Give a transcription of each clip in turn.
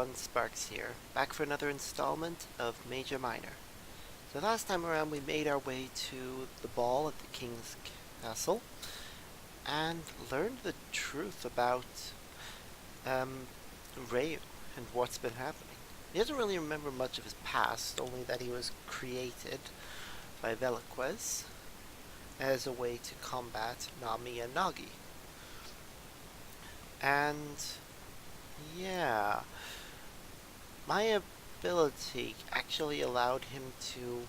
everyone, Sparks here, back for another installment of Major Minor. So last time around we made our way to the ball at the King's Castle and learned the truth about Ryu and what's been happening. He doesn't really remember much of his past, only that he was created by Velasquez as a way to combat Nami and Nagi. And yeah, my ability actually allowed him to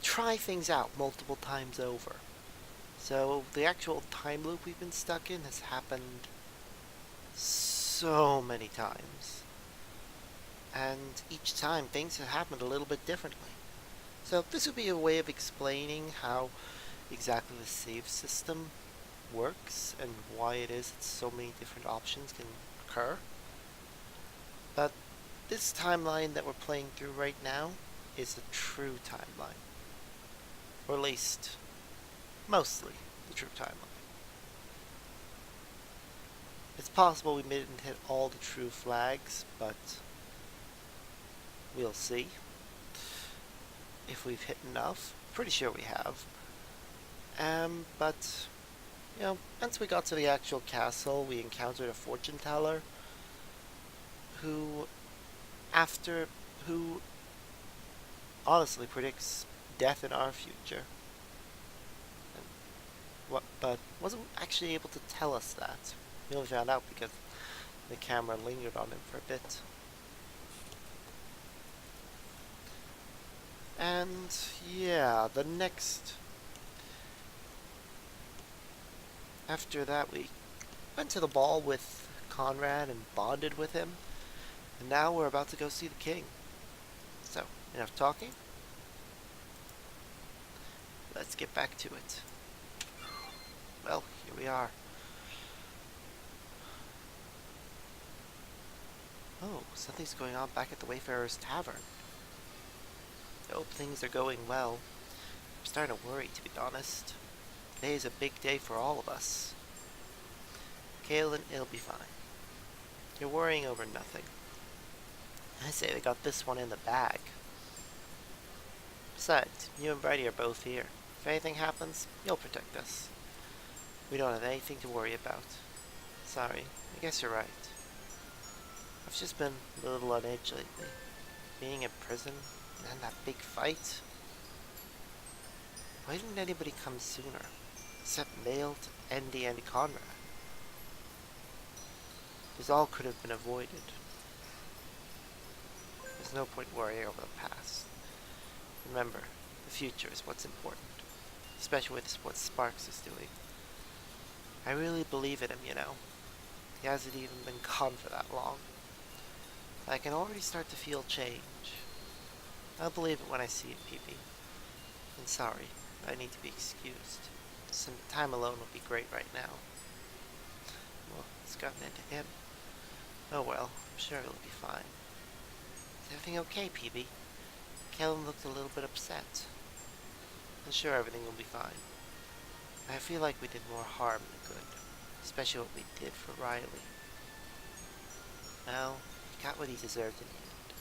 try things out multiple times over. So the actual time loop we've been stuck in has happened so many times. And each time things have happened a little bit differently. So this would be a way of explaining how exactly the save system works and why it is that so many different options can occur. But this timeline that we're playing through right now is the true timeline. Or at least, mostly the true timeline. It's possible we didn't hit all the true flags, but we'll see if we've hit enough. Pretty sure we have. But, once we got to the actual castle, we encountered a fortune teller who honestly predicts death in our future. But wasn't actually able to tell us that. We only found out because the camera lingered on him for a bit. And yeah, after that we went to the ball with Conrad and bonded with him. And now we're about to go see the king. So, enough talking. Let's get back to it. Well, here we are. Oh, something's going on back at the Wayfarer's Tavern. I hope things are going well. I'm starting to worry, to be honest. Today is a big day for all of us. Kaelin, it'll be fine. You're worrying over nothing. I say they got this one in the bag. Besides, you and Brady are both here. If anything happens, you'll protect us. We don't have anything to worry about. Sorry, I guess you're right. I've just been a little on edge lately. Being in prison, and then that big fight. Why didn't anybody come sooner? Except Mail to Andy and Conrad. This all could have been avoided. There's no point worrying over the past. Remember, the future is what's important. Especially with what Sparks is doing. I really believe in him, He hasn't even been gone for that long. I can already start to feel change. I'll believe it when I see it, PP. And sorry, I need to be excused. Some time alone would be great right now. Well, it's gotten into him. Oh well, I'm sure it'll be fine. Is everything okay, PB? Kellen looked a little bit upset. I'm sure everything will be fine. I feel like we did more harm than good, especially what we did for Riley. Well, he got what he deserved in the end.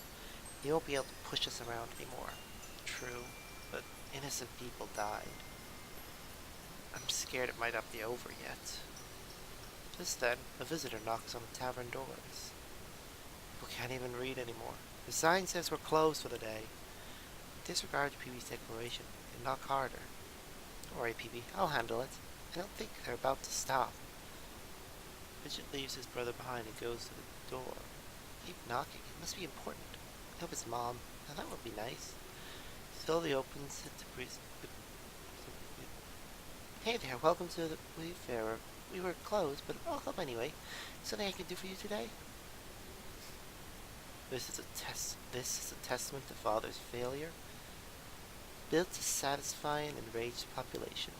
He won't be able to push us around anymore. True, but innocent people died. I'm scared it might not be over yet. Just then, a visitor knocks on the tavern doors. People can't even read anymore. The sign says we're closed for the day. Disregard PB's declaration and knock harder. Don't worry, PB, I'll handle it. I don't think they're about to stop. Bridget leaves his brother behind and goes to the door. Keep knocking. It must be important. I hope it's Mom. Now that would be nice. Slowly opens it to breeze. Hey there, welcome to the Wayfarer. We were closed, but I'll help anyway. Something I can do for you today? This is a testament to Father's failure. Built to satisfy an enraged population.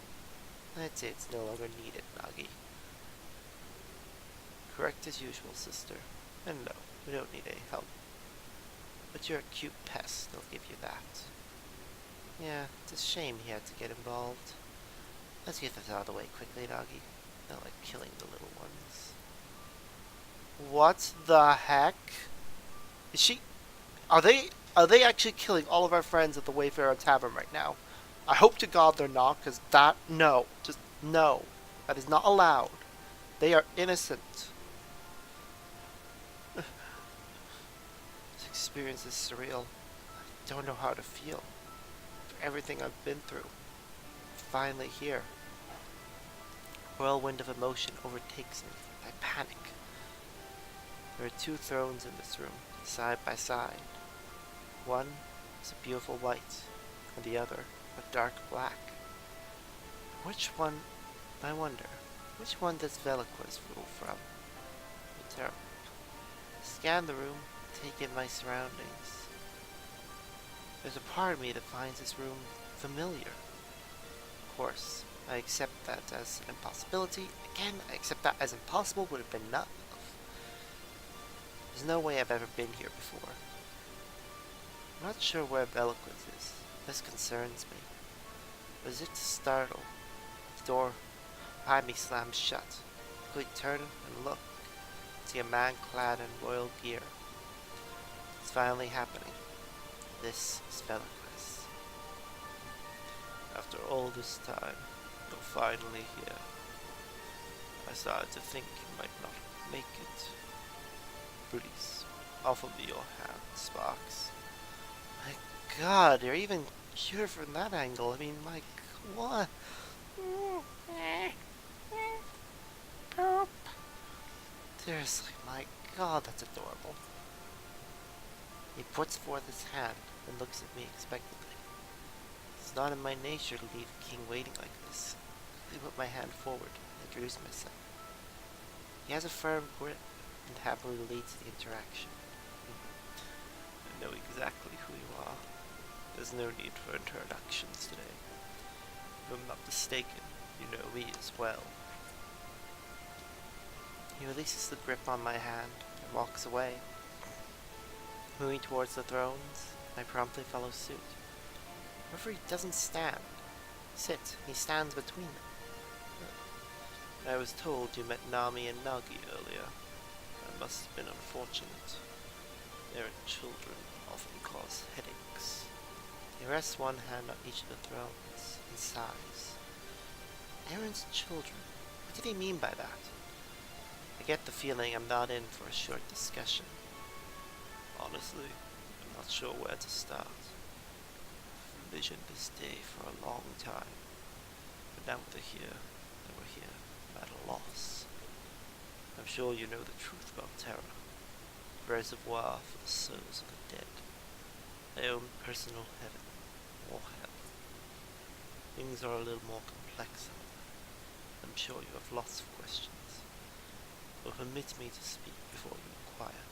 I'd say it's no longer needed, Nagi. Correct as usual, sister. And no, we don't need any help. But you're a cute pest, I'll give you that. Yeah, it's a shame he had to get involved. Let's get this out of the way quickly, Nagi. Not like killing the little ones. What the heck? Is she... Are they actually killing all of our friends at the Wayfarer Tavern right now? I hope to God they're not, because that... No. Just no. That is not allowed. They are innocent. This experience is surreal. I don't know how to feel. For everything I've been through. Finally here. A whirlwind of emotion overtakes me. I panic. There are two thrones in this room, side by side. One is a beautiful white, and the other a dark black. Which one, I wonder, which one does Velasquez rule from? I scan the room, take in my surroundings. There's a part of me that finds this room familiar. Of course, I accept that as an impossibility. Again, I accept that as impossible would have been enough. There's no way I've ever been here before. I'm not sure where Velasquez is. This concerns me. Or is it to startle? The door behind me slams shut. I quickly turn and look. See a man clad in royal gear. It's finally happening. This is Velasquez. After all this time, you're finally here. I started to think you might not make it. Please, offer me your hand, Sparks. My God, you're even cuter from that angle. I mean, my what? Seriously, my God, that's adorable. He puts forth his hand and looks at me expectantly. It's not in my nature to leave a king waiting like this. I put my hand forward and introduce myself. He has a firm grip and happily leads the interaction. I know exactly who you are. There's no need for introductions today. If I'm not mistaken, you know me as well. He releases the grip on my hand and walks away. Moving towards the thrones, I promptly follow suit. However, he doesn't sit. He stands between them. I was told you met Nami and Nagi earlier. That must have been unfortunate. Errant children often cause headaches. He rests one hand on each of the thrones and sighs. Errant children? What did he mean by that? I get the feeling I'm not in for a short discussion. Honestly, I'm not sure where to start. I've envisioned this day for a long time, but now they're here, and we're here, I'm at a loss. I'm sure you know the truth about Terra. Reservoir for the souls of the dead. My own personal heaven, or hell. Things are a little more complex, however. I'm sure you have lots of questions. But permit me to speak before you inquire.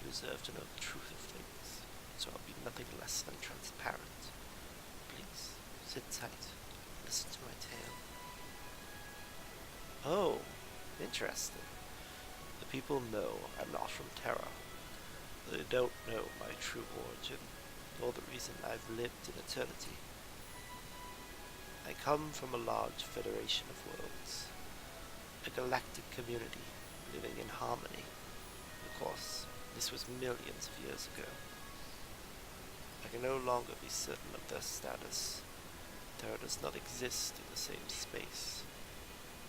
You deserve to know the truth of things, so I'll be nothing less than transparent. Please, sit tight, and listen to my tale. Oh, interesting. The people know I'm not from Terra. They don't know my true origin, nor the reason I've lived in eternity. I come from a large federation of worlds, a galactic community living in harmony. Of course, this was millions of years ago. I can no longer be certain of their status. Terra does not exist in the same space,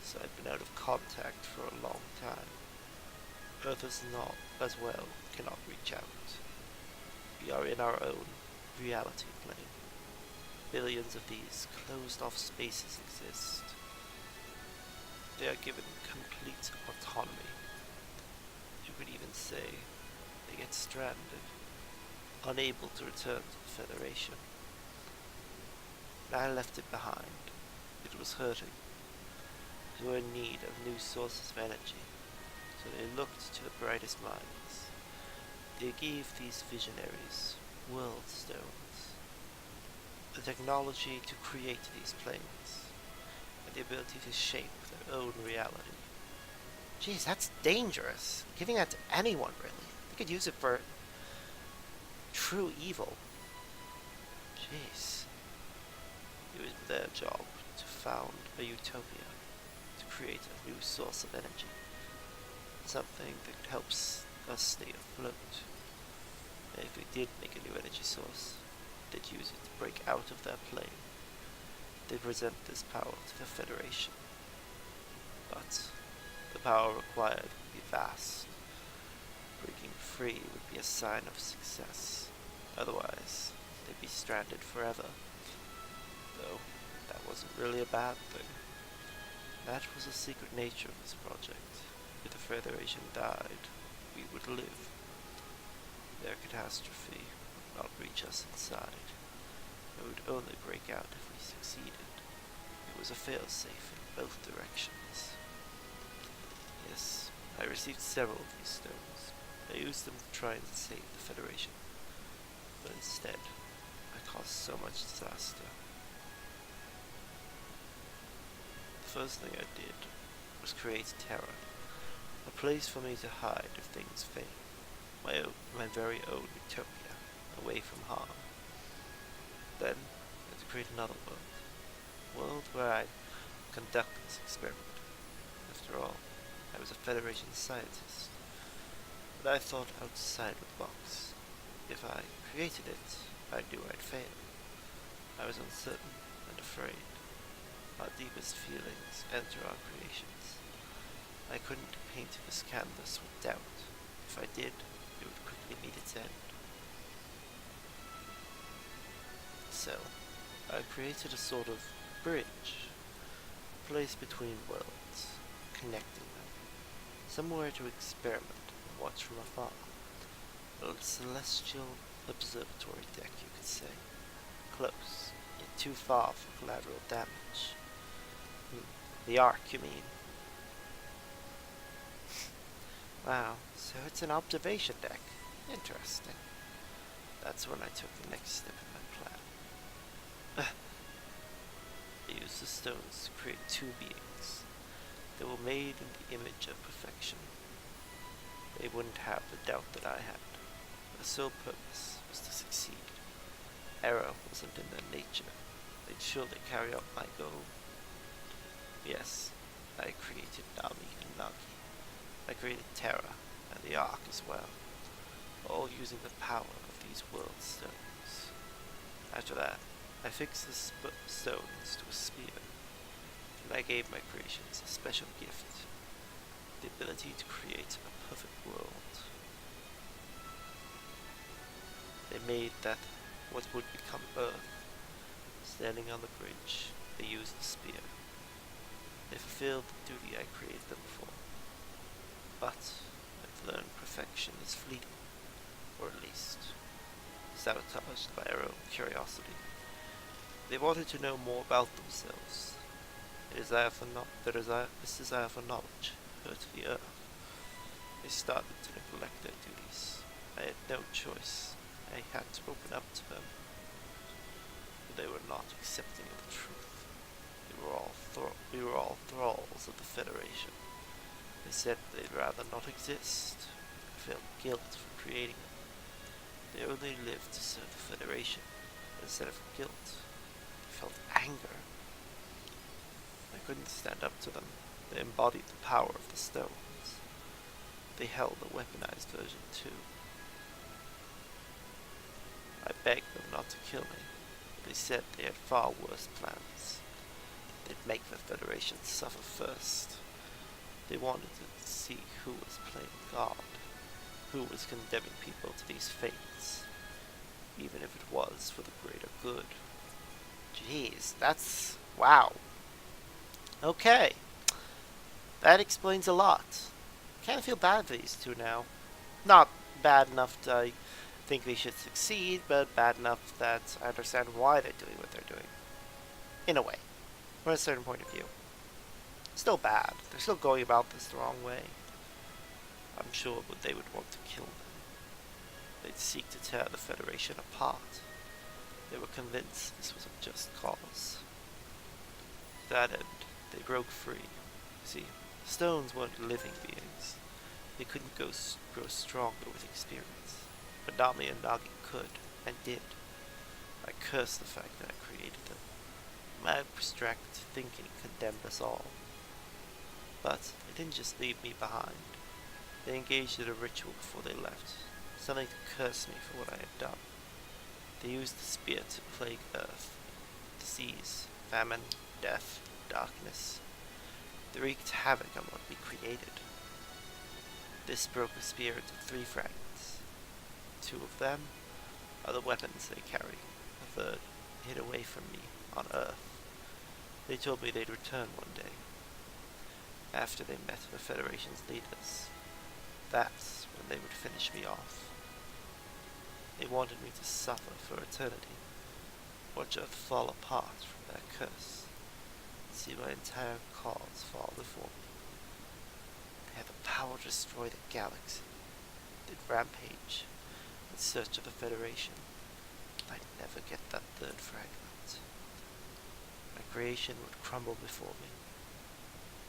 so I've been out of contact for a long time. Earth is not, as well, cannot reach out. We are in our own reality plane. Billions of these closed-off spaces exist. They are given complete autonomy. You could even say they get stranded, unable to return to the Federation. When I left it behind, it was hurting. They were in need of new sources of energy, so they looked to the brightest minds. They gave these visionaries world stones, the technology to create these planes, and the ability to shape their own reality. Jeez, that's dangerous. Giving that to anyone, really. They could use it for true evil. Jeez. It was their job to found a utopia, to create a new source of energy. something that could help us stay afloat. And if we did make a new energy source, they'd use it to break out of their plane. They present this power to the Federation. But the power required would be vast. Breaking free would be a sign of success. Otherwise, they'd be stranded forever. Though, that wasn't really a bad thing. That was the secret nature of this project. If the Federation died, we would live. Their catastrophe would not reach us inside. It would only break out if we succeeded. It was a fail-safe in both directions. Yes, I received several of these stones. I used them to try and save the Federation. But instead, I caused so much disaster. The first thing I did was create terror, a place for me to hide if things failed, my very own utopia, away from harm. Then, I had to create another world where I'd conduct this experiment. After all, I was a Federation scientist, but I thought outside the box. If I created it, I knew I'd fail. I was uncertain and afraid. Our deepest feelings enter our creations. I couldn't paint this canvas with doubt. If I did, it would quickly meet its end. So, I created a sort of bridge, a place between worlds, connecting them, somewhere to experiment and watch from afar. A celestial observatory deck, you could say. Close, yet too far for collateral damage. The Ark, you mean? Wow, so it's an observation deck. Interesting. That's when I took the next step in my plan. I used the stones to create two beings. They were made in the image of perfection. They wouldn't have the doubt that I had. Their sole purpose was to succeed. Error wasn't in their nature. They'd surely carry out my goal. Yes, I created Nami and Nagi. I created Terra and the Ark as well, all using the power of these world stones. After that, I fixed the stones to a spear, and I gave my creations a special gift, the ability to create a perfect world. They made that what would become Earth. Standing on the bridge, they used the spear. They fulfilled the duty I created them for. But I've learned perfection is fleeting, or at least sabotaged by our own curiosity. They wanted to know more about themselves. This desire for knowledge hurt the Earth. They started to neglect their duties. I had no choice. I had to open up to them. But they were not accepting of the truth. We were all thralls of the Federation. They said they'd rather not exist. I felt guilt for creating them. They only lived to serve the Federation. Instead of guilt, I felt anger. I couldn't stand up to them. They embodied the power of the stones. They held a weaponized version too. I begged them not to kill me, but they said they had far worse plans. They'd make the Federation suffer first. They wanted to see who was playing God, who was condemning people to these fates, even if it was for the greater good. Jeez, that's... wow. Okay. That explains a lot. I kind of feel bad for these two now. Not bad enough to think they should succeed, but bad enough that I understand why they're doing what they're doing. In a way. From a certain point of view. Still bad. They're still going about this the wrong way. I'm sure but they would want to kill them. They'd seek to tear the Federation apart. They were convinced this was a just cause. To that end, they broke free. See, stones weren't living beings. They couldn't grow stronger with experience. But Nami and Nagi could, and did. I cursed the fact that I created them. My abstract thinking condemned us all. But it didn't just leave me behind. They engaged in a ritual before they left, something to curse me for what I had done. They used the spear to plague Earth. Disease, famine, death, darkness. They wreaked havoc on what we created. This broke the spear into 3 fragments. 2 of them are the weapons they carry. A third hid away from me on Earth. They told me they'd return one day, after they met the Federation's leaders. That's when they would finish me off. They wanted me to suffer for eternity, watch Earth fall apart from their curse, and see my entire cause fall before me. They had the power to destroy the galaxy. They'd rampage in search of the Federation. I'd never get that 3rd fragment. My creation would crumble before me.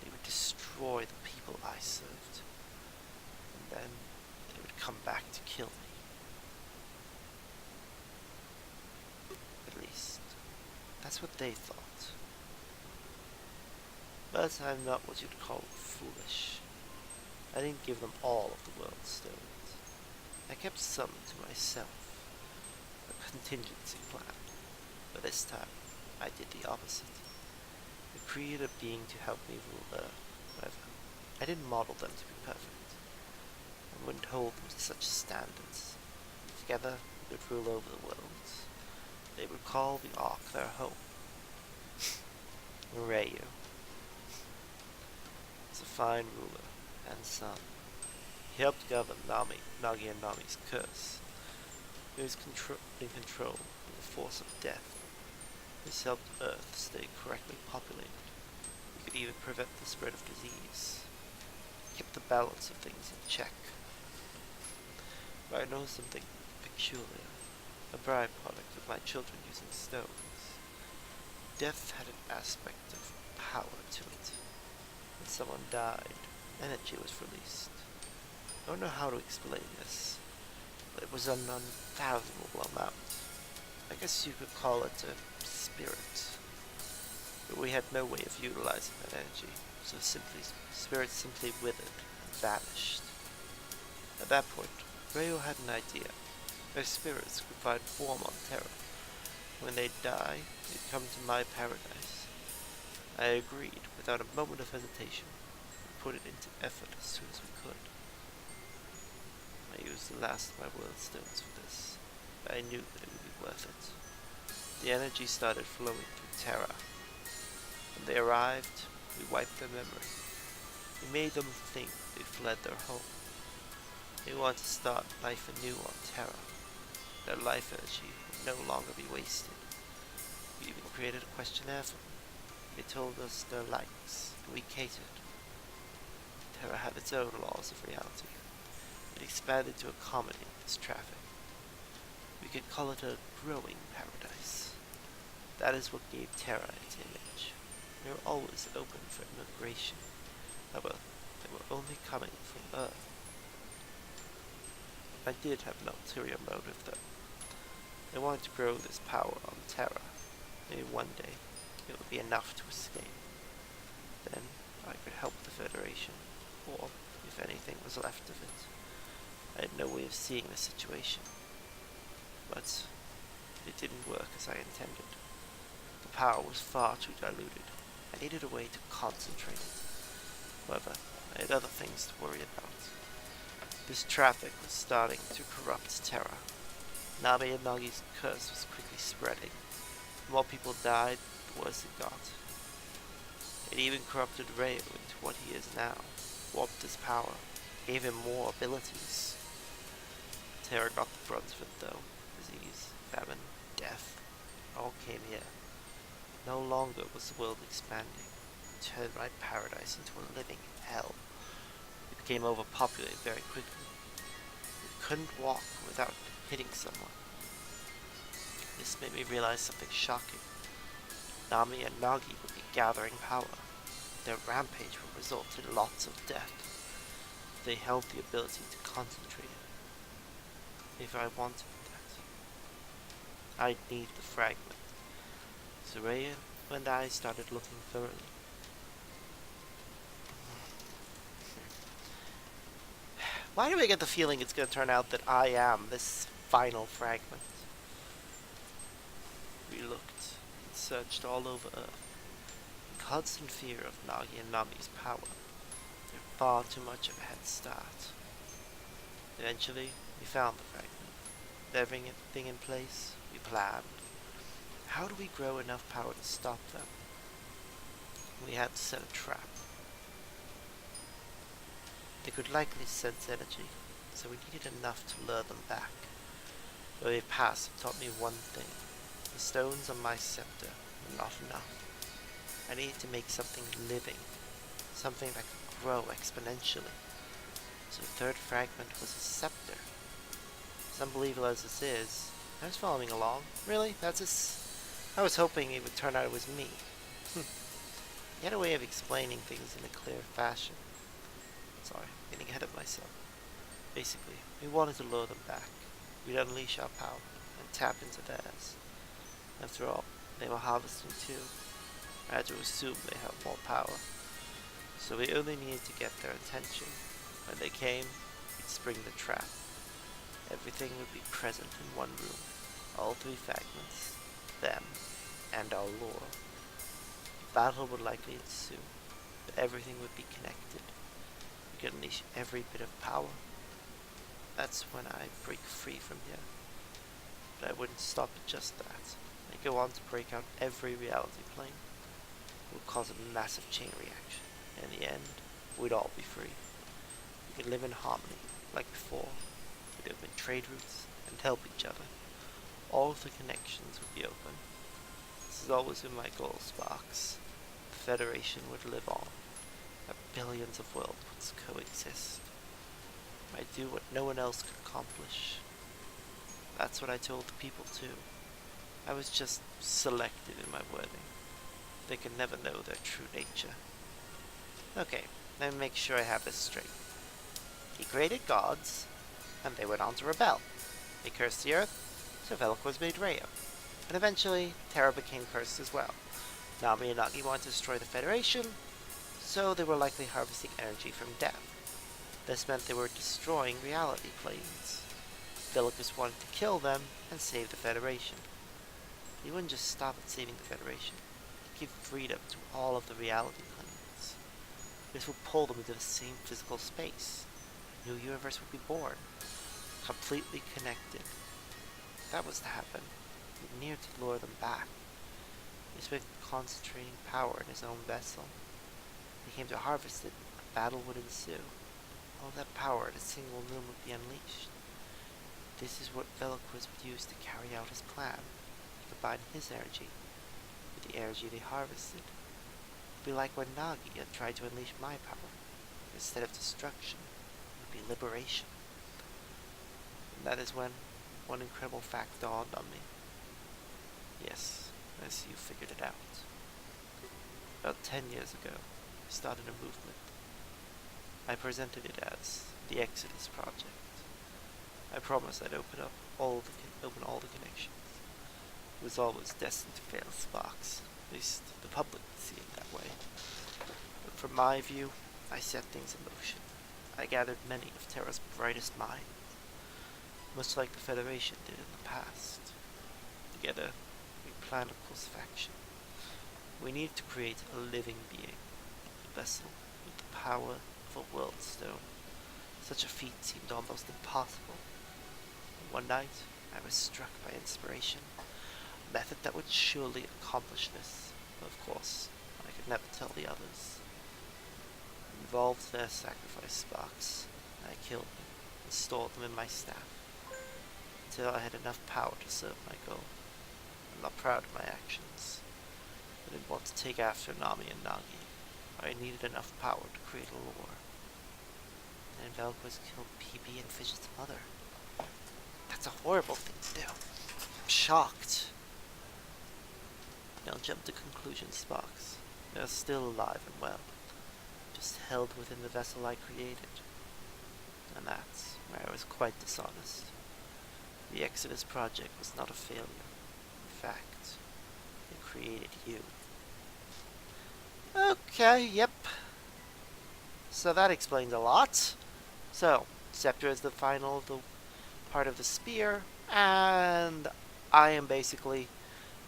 They would destroy the people I served. And then they would come back to kill me. At least, that's what they thought. But I'm not what you'd call foolish. I didn't give them all of the world's stones. I kept some to myself. A contingency plan. But this time, I did the opposite. I created a being to help me rule Earth. However, I didn't model them to be perfect. I wouldn't hold them to such standards. Together, we would rule over the worlds. They would call the Ark their home. Rayu was a fine ruler and son. He helped govern Nagi and Nami's curse. He was in control of the force of death. This helped Earth stay correctly populated. He could even prevent the spread of disease. He kept the balance of things in check. But I know something peculiar. A byproduct of my children using stones. Death had an aspect of power to it. When someone died, energy was released. I don't know how to explain this, but it was an unfathomable amount. I guess you could call it a spirit. But we had no way of utilizing that energy, so spirit simply withered and vanished. At that point, Rayo had an idea. Their spirits could find form on Terra. When they'd die, they'd come to my paradise. I agreed without a moment of hesitation. We put it into effort as soon as we could. I used the last of my world stones for this, but I knew that it would be worth it. The energy started flowing through Terra. When they arrived, we wiped their memory. We made them think they'd fled their home. They wanted to start life anew on Terra. Their life energy would no longer be wasted. We even created a questionnaire for them. They told us their likes, and we catered. Terra had its own laws of reality. It expanded to accommodate this traffic. We could call it a growing paradise. That is what gave Terra its image. We were always open for immigration. However, they were only coming from Earth. I did have an ulterior motive, though. I wanted to grow this power on Terra. Maybe one day it would be enough to escape. Then I could help the Federation, or if anything was left of it. I had no way of seeing the situation. But it didn't work as I intended. The power was far too diluted. I needed a way to concentrate it. However, I had other things to worry about. This traffic was starting to corrupt Terra. Nabe and Nagi's curse was quickly spreading. The more people died, the worse it got. It even corrupted Rayo into what he is now, warped his power, gave him more abilities. Terra got the brunt of it though. Disease, famine, death, all came here. No longer was the world expanding. It turned my paradise into a living hell. It became overpopulated very quickly. We couldn't walk without hitting someone. This made me realize something shocking. Nami and Nagi would be gathering power. Their rampage would result in lots of death. They held the ability to concentrate it. If I wanted that, I'd need the fragment. Soraya and I started looking thoroughly. Why do I get the feeling it's going to turn out that I am this final fragment? We looked and searched all over Earth, in constant fear of Nagi and Nami's power. They're far too much of a head start. Eventually, we found the fragment. With everything in place, we planned. How do we grow enough power to stop them? We had to set a trap. They could likely sense energy, so we needed enough to lure them back. The wave past taught me one thing. The stones on my scepter were not enough. I needed to make something living, something that could grow exponentially. So the third fragment was a scepter. As unbelievable as this is, I was following along. Really? I was hoping it would turn out it was me. He had a way of explaining things in a clear fashion. Sorry, getting ahead of myself. Basically, we wanted to lure them back. We'd unleash our power and tap into theirs. After all, they were harvesting too. I had to assume they held more power. So we only needed to get their attention. When they came, we'd spring the trap. Everything would be present in one room. All three fragments, them, and our lore. A battle would likely ensue, but everything would be connected. We could unleash every bit of power. That's when I break free from here. But I wouldn't stop at just that. I'd go on to break out every reality plane. It would cause a massive chain reaction. In the end, we'd all be free. We could live in harmony, like before. We'd open trade routes and help each other. All of the connections would be open. This has always been my goal, Sparks. The Federation would live on. That billions of worlds would coexist. I'd do what no one else could accomplish. That's what I told the people too. I was just selective in my wording. They could never know their true nature. Okay, let me make sure I have this straight. He created gods, and they went on to rebel. They cursed the earth, so Velasquez was made Rhea. And eventually, Terra became cursed as well. Nami and Nagi wanted to destroy the Federation, so they were likely harvesting energy from death. This meant they were destroying reality planes. Velasquez wanted to kill them and save the Federation. He wouldn't just stop at saving the Federation. He'd give freedom to all of the reality planes. This would pull them into the same physical space. A new universe would be born, completely connected. If that was to happen, he needed to lure them back. He spent concentrating power in his own vessel. When he came to harvest it, a battle would ensue. All that power in a single room would be unleashed. This is what Velasquez would use to carry out his plan. He combined his energy with the energy they harvested. It would be like when Nagi had tried to unleash my power. Instead of destruction, it would be liberation. And that is when one incredible fact dawned on me. Yes, I see you figured it out. About 10 years ago, I started a movement. I presented it as the Exodus Project. I promised I'd open all the connections. It was always destined to fail, Sparks. At least the public would see it that way. But from my view, I set things in motion. I gathered many of Terra's brightest minds, much like the Federation did in the past. Together, we planned a course of action. We needed to create a living being, a vessel with the power of a world stone. Such a feat seemed almost impossible. And one night, I was struck by inspiration, a method that would surely accomplish this. But of course, I could never tell the others. It involved their sacrifice, Sparks. I killed them and stored them in my staff, until I had enough power to serve my goal. I'm not proud of my actions. I didn't want to take after Nami and Nagi. I needed enough power to create a lore. And then Velasquez killed PB and Fidget's mother. That's a horrible thing to do. I'm shocked. Don't jump to conclusions, Sparks. They are still alive and well, just held within the vessel I created. And that's where I was quite dishonest. The Exodus Project was not a failure. In fact, it created you. Okay, yep. So that explains a lot. So, Scepter is the final of the part of the spear, and I am basically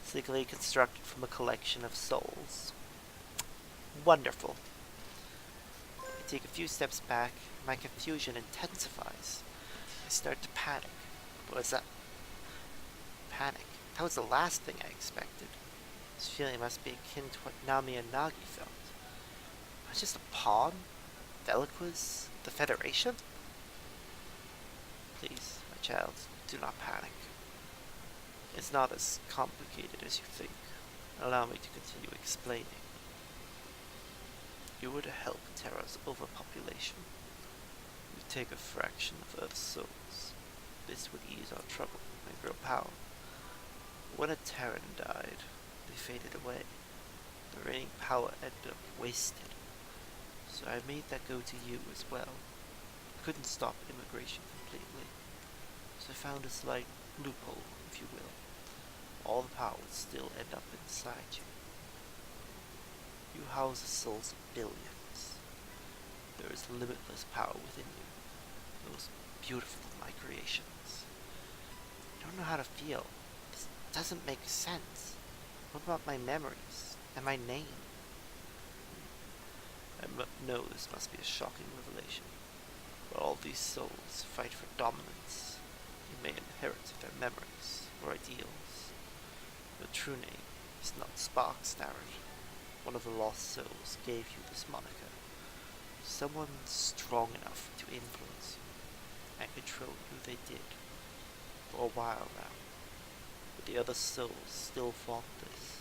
constructed from a collection of souls. Wonderful. I take a few steps back, my confusion intensifies. I start to panic. What's that? Panic. That was the last thing I expected. This feeling must be akin to what Nami and Nagi felt. I was just a pawn? Velasquez? The Federation? Please, my child, do not panic. It's not as complicated as you think. Allow me to continue explaining. You were to help Terra's overpopulation. You take a fraction of Earth's souls. This would ease our trouble and grow power. When a Terran died, they faded away. The remaining power ended up wasted. So I made that go to you as well. I couldn't stop immigration completely. So I found a slight loophole, if you will. All the power would still end up inside you. You house the souls of billions. There is limitless power within you. The most beautiful of my creations. I don't know how to feel. This doesn't make sense. What about my memories and my name? I know this must be a shocking revelation. But all these souls fight for dominance. You may inherit their memories or ideals. Your true name is not Sparks, Darren. One of the lost souls gave you this moniker. Someone strong enough to influence you and control who they did. For a while now. But the other souls still fought this.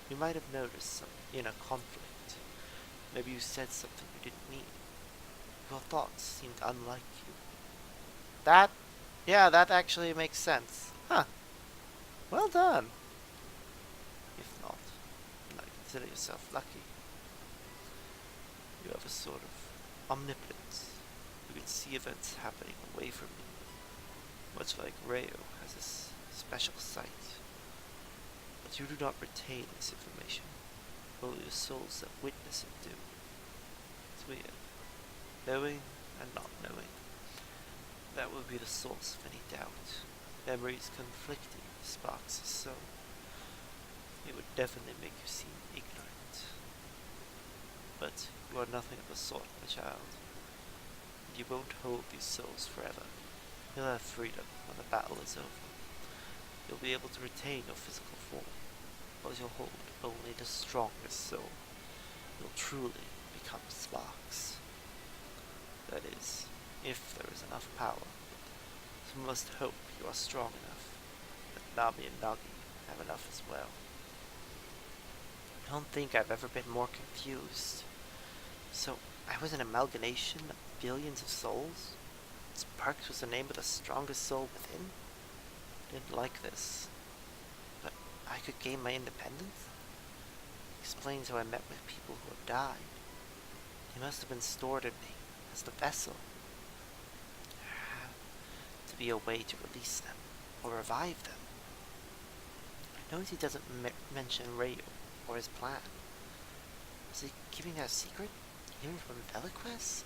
You might have noticed some inner conflict. Maybe you said something you didn't mean. Your thoughts seemed unlike you. That actually makes sense. Huh. Well done. If not, then I consider yourself lucky. You have a sort of omnipotence. You can see events happening away from you. Much like Rayo has this special sight. But you do not retain this information. Only the souls that witness it do. It's weird. Knowing and not knowing. That would be the source of any doubt. Memories conflicting with Sparks' soul. It would definitely make you seem ignorant. But you are nothing of the sort, my child. And you won't hold these souls forever. You'll have freedom when the battle is over. You'll be able to retain your physical form, but you'll hold only the strongest soul. You'll truly become Sparks. That is, if there is enough power. So we must hope you are strong enough, that Nami and Nagi have enough as well. I don't think I've ever been more confused. So, I was an amalgamation of billions of souls? Sparks was the name of the strongest soul within? I didn't like this. But I could gain my independence? Explains how I met with people who have died. They must have been stored in me as the vessel. There had to be a way to release them, or revive them. I notice he doesn't mention Rayo or his plan. Is he keeping that a secret, even from Velasquez?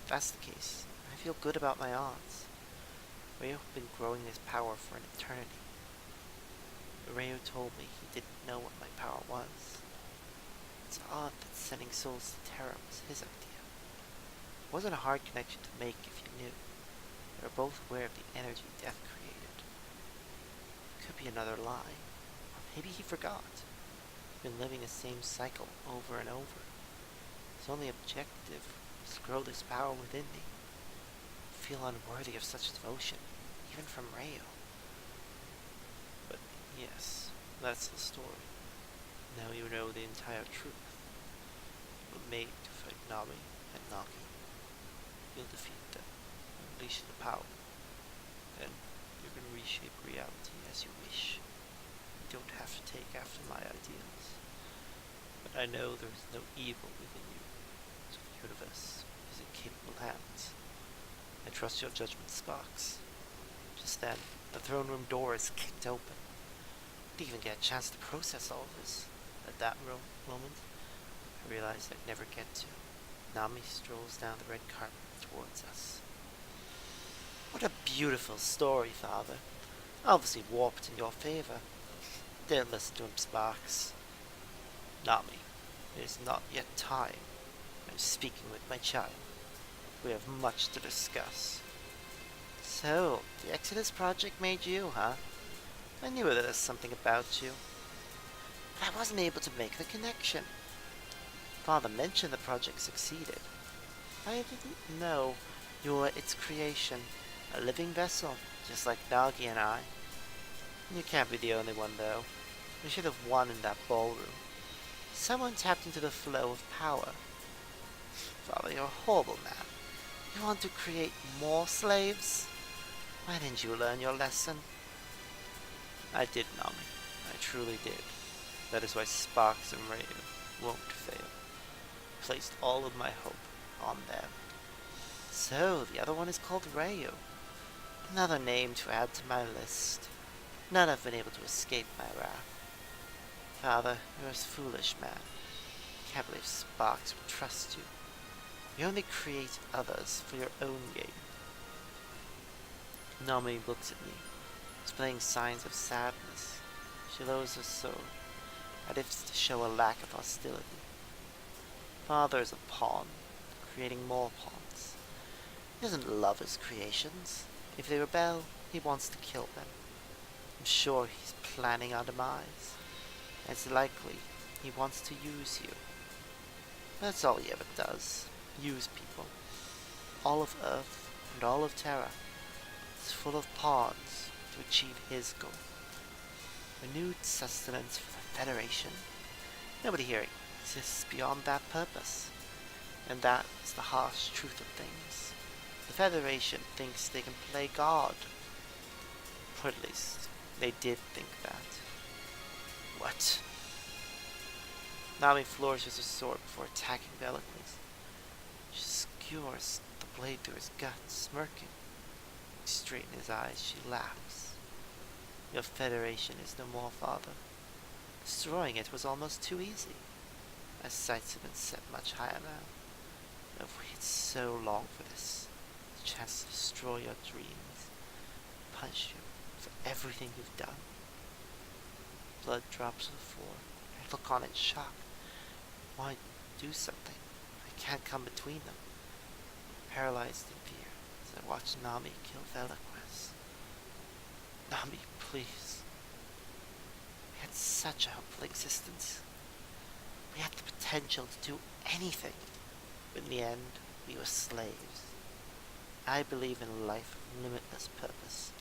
If that's the case, I feel good about my odds. Rayo had been growing his power for an eternity. But Rayo told me he didn't know what my power was. It's odd that sending souls to Terra was his idea. It wasn't a hard connection to make if you knew. They were both aware of the energy death created. It could be another lie. Or maybe he forgot. Been living the same cycle over and over. His only objective was to grow this power within me. I feel unworthy of such devotion, even from Rayo. But yes, that's the story. Now you know the entire truth. You were made to fight Nami and Nagi. You'll defeat them, unleash the power. Then you can reshape reality as you wish. You don't have to take after my ideals. But I know there is no evil within you, so the universe is in capable hands. I trust your judgment, Sparks. Just then, the throne room door is kicked open. I didn't even get a chance to process all of this. At that moment, I realized I'd never get to. Nami strolls down the red carpet towards us. beautiful story, Father. Obviously warped in your favor. Don't listen to him, Sparks. Nami, it is not yet time. I'm speaking with my child. We have much to discuss. So, the Exodus project made you, huh? I knew there was something about you, but I wasn't able to make the connection. Father mentioned the project succeeded. I didn't know you were its creation, a living vessel, just like Nagi and I. You can't be the only one, though. We should have won in that ballroom. Someone tapped into the flow of power. Father, you're a horrible man. You want to create more slaves? Why didn't you learn your lesson? I did, Nami. I truly did. That is why Sparks and Rayu won't fail. I placed all of my hope on them. So, the other one is called Rayu. Another name to add to my list. None have been able to escape my wrath. Father, you're a foolish man. I can't believe Sparks would trust you. You only create others for your own gain. Nami looks at me, displaying signs of sadness. She lowers her sword, as if to show a lack of hostility. Father is a pawn, creating more pawns. He doesn't love his creations. If they rebel, he wants to kill them. I'm sure he's planning our demise. It's likely he wants to use you. That's all he ever does. Use people. All of Earth and all of Terra is full of pawns to achieve his goal. Renewed sustenance for the Federation. Nobody here exists beyond that purpose. And that is the harsh truth of things. The Federation thinks they can play God. Or at least, they did think that. What? Nami flourishes her sword before attacking Velasquez. She skewers the blade through his gut, smirking. Straight in his eyes, she laughs. Your Federation is no more, Father. Destroying it was almost too easy. My sights have been set much higher now. I've waited so long for this. The chance to destroy your dreams. Punish you for everything you've done. Blood drops to the floor. I look on in shock. I want to do something. I can't come between them. Paralyzed in fear as I watch Nami kill Velasquez. Nami, please. We had such a hopeful existence. We had the potential to do anything. But in the end, we were slaves. I believe in a life of limitless purpose.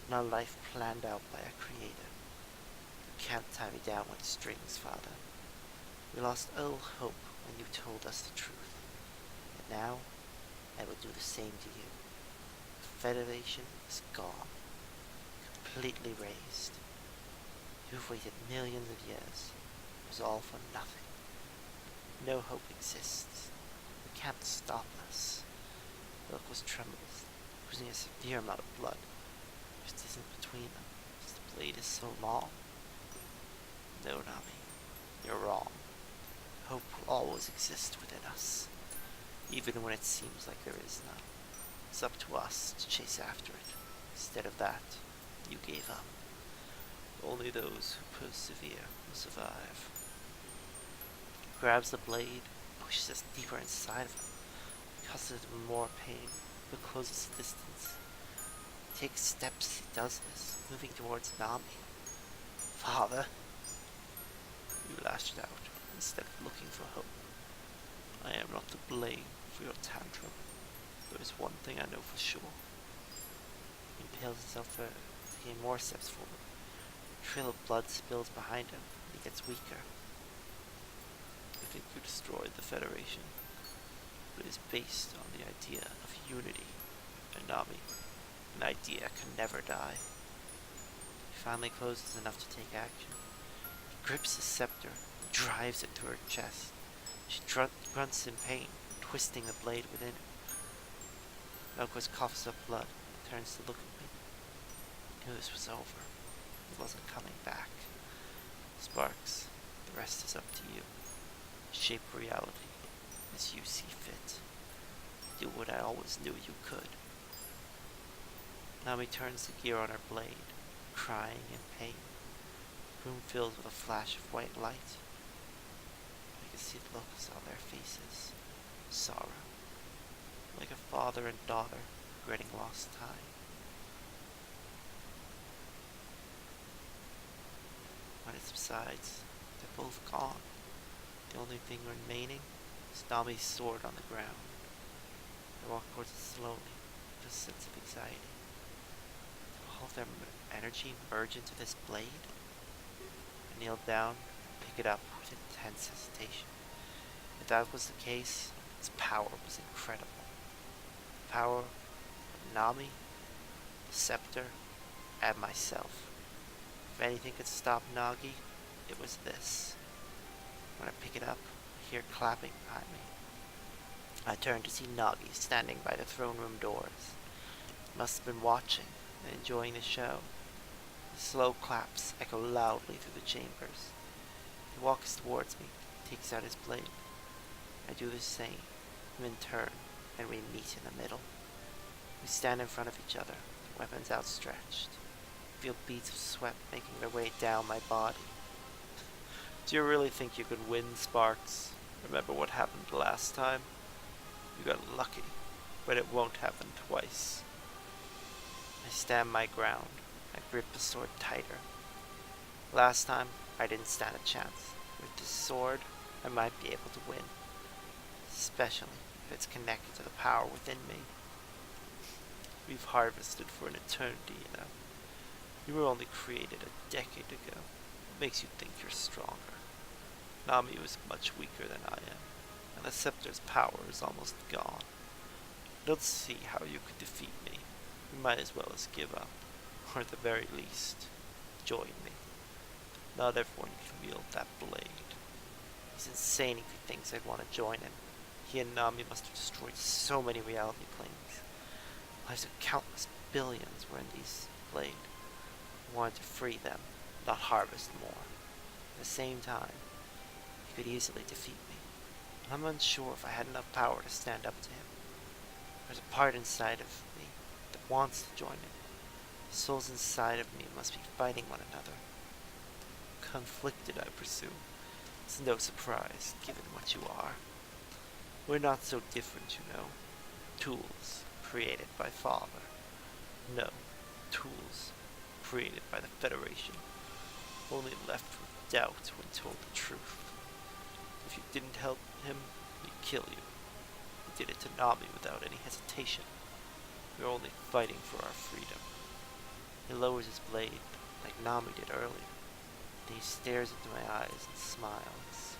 Not a life planned out by a creator. You can't tie me down with strings, Father. We lost all hope when you told us the truth. And now, I will do the same to you. The Federation is gone. Completely razed. You've waited millions of years. It was all for nothing. No hope exists. You can't stop us. Velasquez trembles, losing a severe amount of blood. There's distance between them, because the blade is so long. No, Nami, you're wrong. Hope will always exist within us, even when it seems like there is none. It's up to us to chase after it. Instead of that, you gave up. Only those who persevere will survive. He grabs the blade, pushes us deeper inside of him, causes him more pain, but closes the distance. He takes steps, he does this, moving towards Nami. Father, you lashed out instead of looking for hope. I am not to blame for your tantrum. There is one thing I know for sure. He impales himself further, taking more steps forward. A trail of blood spills behind him, and he gets weaker. I think you destroyed the Federation, but it is based on the idea of unity. And Nami, an idea can never die. He finally closes enough to take action. He grips his scepter and drives it through her chest. She grunts in pain, twisting the blade within her. Velasquez coughs up blood and turns to look at me. I knew this was over. He wasn't coming back. Sparks, the rest is up to you. Shape reality as you see fit. Do what I always knew you could. Nami turns the gear on her blade, crying in pain. The room fills with a flash of white light. I can see the looks on their faces. Sorrow, like a father and daughter regretting lost time. When it subsides, they're both gone. The only thing remaining is Nami's sword on the ground. I walk towards it slowly, with a sense of anxiety. Did all of their energy merge into this blade? I kneel down and pick it up with intense hesitation. If that was the case, its power was incredible. The power of Nami, the scepter, and myself. If anything could stop Nagi, it was this. When I pick it up, I hear clapping behind me. I turn to see Nagi standing by the throne room doors. He must have been watching and enjoying the show. The slow claps echo loudly through the chambers. He walks towards me, takes out his blade. I do the same, and in turn, and we meet in the middle. We stand in front of each other, weapons outstretched. I feel beads of sweat making their way down my body. Do you really think you could win, Sparks? Remember what happened last time? You got lucky, but it won't happen twice. I stand my ground. I grip the sword tighter. Last time, I didn't stand a chance. With this sword, I might be able to win. Especially if it's connected to the power within me. We've harvested for an eternity, you know. You were only created a decade ago. What makes you think you're stronger? Nami was much weaker than I am, and the scepter's power is almost gone. I don't see how you could defeat me. You might as well as give up, or at the very least, join me. Not everyone can wield that blade. He's insane if he thinks I'd want to join him. He and Nami must have destroyed so many reality planes. Lives of countless billions were in these blade. I wanted to free them, not harvest more. At the same time, he could easily defeat me. And I'm unsure if I had enough power to stand up to him. There's a part inside of me that wants to join him. The souls inside of me must be fighting one another. Conflicted, I presume. It's no surprise, given what you are. We're not so different, you know. Tools created by Father. No, tools created by the Federation. Only left with doubt when told the truth. If you didn't help him, he'd kill you. He did it to Nami without any hesitation. We're only fighting for our freedom. He lowers his blade, like Nami did earlier. Then he stares into my eyes and smiles.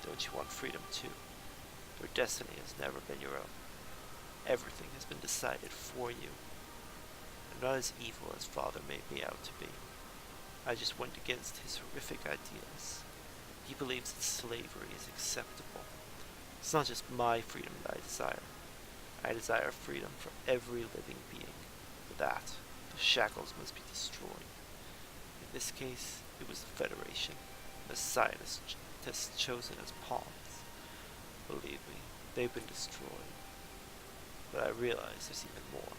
Don't you want freedom too? Your destiny has never been your own. Everything has been decided for you. I'm not as evil as Father made me out to be. I just went against his horrific ideals. He believes that slavery is acceptable. It's not just my freedom that I desire. I desire freedom for every living being. For that, the shackles must be destroyed. In this case, it was the Federation, the scientists chosen as pawns. Believe me, they've been destroyed. But I realize there's even more.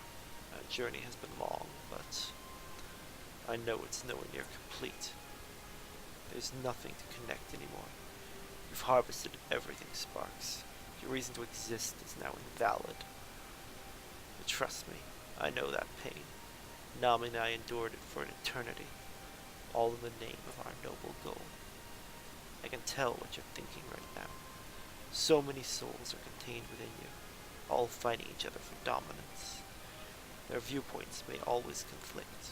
Our journey has been long, but I know it's nowhere near complete. There's nothing to connect anymore. You've harvested everything, Sparks. Your reason to exist is now invalid. But trust me, I know that pain. Nami and I endured it for an eternity, all in the name of our noble goal. I can tell what you're thinking right now. So many souls are contained within you, all fighting each other for dominance. Their viewpoints may always conflict,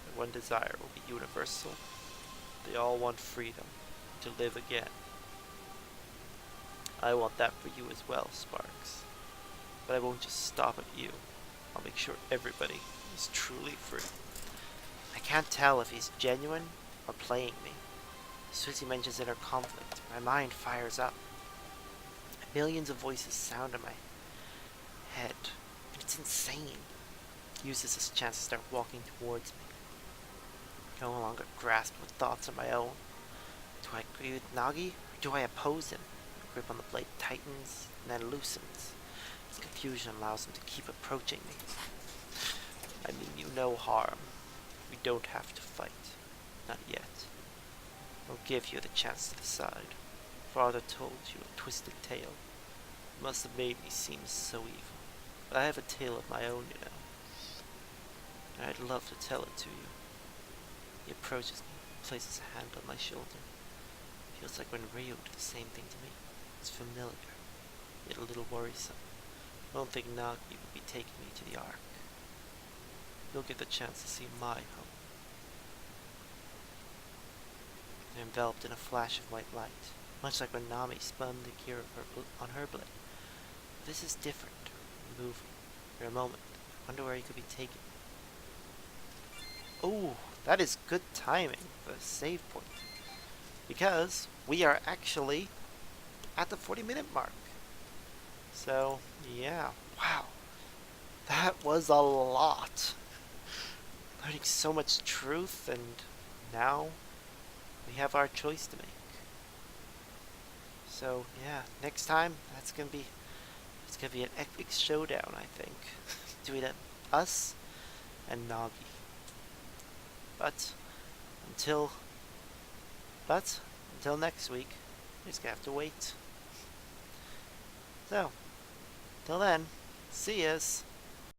but one desire will be universal. They all want freedom, to live again. I want that for you as well, Sparks. But I won't just stop at you. I'll make sure everybody is truly free. I can't tell if he's genuine or playing me. As soon as he mentions inner conflict, my mind fires up. Millions of voices sound in my head, and it's insane. I use this as a chance to start walking towards me. I no longer grasp what thoughts are my own. Do I agree with Nagi, or do I oppose him? My grip on the blade tightens, and then loosens. This confusion allows him to keep approaching me. I mean you no harm. We don't have to fight. Not yet. I'll give you the chance to decide. Father told you a twisted tale. It must have made me seem so evil. But I have a tale of my own, you know. And I'd love to tell it to you. He approaches me, places a hand on my shoulder. Feels like when Rio did the same thing to me. It's familiar, yet a little worrisome. I don't think Nagi would be taking me to the Ark. You'll get the chance to see my home. They're enveloped in a flash of white light, much like when Nami spun the gear of on her blade. This is different, moving. For a moment, I wonder where he could be taken. Oh, that is good timing, the save point. Because we are actually at the 40-minute mark. So, yeah, wow. That was a lot. Learning so much truth, and now we have our choice to make. So, yeah, next time it's gonna be an epic showdown, I think, between us and Nagi. But until next week, we're just gonna have to wait. So, till then, see yas.